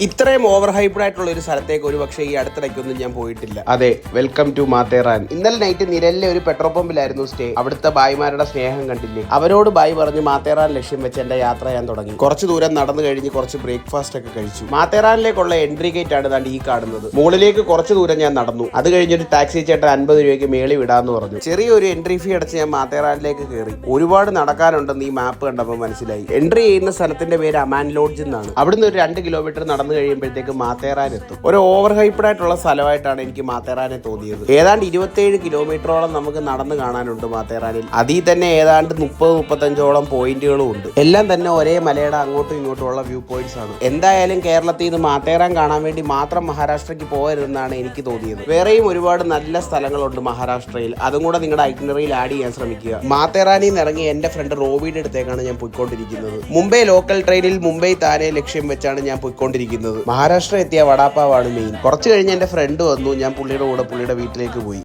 ഇത്രയും over hyped ആയിട്ടുള്ള ഒരു സ്ഥലത്തേക്ക് ഒരു പക്ഷേ ഈ അടുത്തിടയ്ക്കൊന്നും ഞാൻ പോയിട്ടില്ല. അതെ, വെൽക്കം ടു മാത്തേറാൻ. ഇന്നലെ നൈറ്റ് നിരലിലെ ഒരു പെട്രോൾ പമ്പിലായിരുന്നു സ്റ്റേ. അവിടുത്തെ ബായിമാരുടെ സ്നേഹം കണ്ടില്ലേ? അവരോട് ബായി പറഞ്ഞ് മാത്തേറാൻ ലക്ഷ്യം വെച്ച് എന്റെ യാത്ര ഞാൻ തുടങ്ങി. കുറച്ച് ദൂരം നടന്നു കഴിഞ്ഞ് കുറച്ച് ബ്രേക്ക്ഫാസ്റ്റ് ഒക്കെ കഴിച്ചു. മാത്തേറാനിലേക്കുള്ള എൻട്രി ഗേറ്റ് ആണ് ദാണ്ട് ഈ കാണുന്നത്. മുകളിലേക്ക് കുറച്ച് ദൂരം ഞാൻ നടന്നു. അത് കഴിഞ്ഞൊരു ടാക്സി ചേട്ടൻ 50 രൂപയ്ക്ക് മേളി വിടാന്ന് പറഞ്ഞു. ചെറിയൊരു എൻട്രി ഫീ അടച്ച് ഞാൻ മാത്തേറാനിലേക്ക് കയറി. ഒരുപാട് നടക്കാനുണ്ടെന്ന് ഈ മാപ്പ് കണ്ടപ്പോൾ മനസ്സിലായി. എൻട്രി ചെയ്യുന്ന സ്ഥലത്തിന്റെ പേര് അമാൻ ലോഡ്ജ് എന്നാണ്. അവിടുന്ന് ഒരു 2 കിലോമീറ്റർ നടന്നു കഴിയുമ്പോഴത്തേക്ക് മാത്തേറാൻ എത്തും. ഒരു ഓവർ ഹൈപ്ഡ് ആയിട്ടുള്ള സ്ഥലമായിട്ടാണ് എനിക്ക് മാത്തേറാനെ തോന്നിയത്. ഏതാണ്ട് 27 കിലോമീറ്ററോളം നമുക്ക് നടന്നു കാണാനുണ്ട് മാത്തേറാനിൽ. അതിൽ തന്നെ ഏതാണ്ട് 30-35ഓളം പോയിന്റുകളും ഉണ്ട്. എല്ലാം തന്നെ ഒരേ മലയുടെ അങ്ങോട്ടും ഇങ്ങോട്ടുമുള്ള വ്യൂ പോയിന്റ്സ് ആണ്. എന്തായാലും കേരളത്തിൽ നിന്ന് മാത്തേറാൻ കാണാൻ വേണ്ടി മാത്രം മഹാരാഷ്ട്രയ്ക്ക് പോകരുതെന്നാണ് എനിക്ക് തോന്നിയത്. വേറെയും ഒരുപാട് നല്ല സ്ഥലങ്ങളുണ്ട് മഹാരാഷ്ട്രയിൽ. അതും കൂടെ നിങ്ങളുടെ ഐറ്റിനറിയിൽ ആഡ് ചെയ്യാൻ ശ്രമിക്കുക. മാത്തേറാനിൽ നിന്ന് ഇറങ്ങി എന്റെ ഫ്രണ്ട് റോബിയുടെ അടുത്തേക്കാണ് ഞാൻ പോയിക്കൊണ്ടിരിക്കുന്നത്. മുംബൈ ലോക്കൽ ട്രെയിനിൽ മുംബൈ താനെ ലക്ഷ്യം വെച്ചാണ് ഞാൻ പോയിക്കൊണ്ടിരിക്കുന്നത്. മഹാരാഷ്ട്ര എത്തിയ വടാപ്പാവാണ് മെയിൻ. കുറച്ച് കഴിഞ്ഞ് എന്റെ ഫ്രണ്ട് വന്നു. ഞാൻ പുള്ളിയുടെ കൂടെ പുള്ളിയുടെ വീട്ടിലേക്ക് പോയി.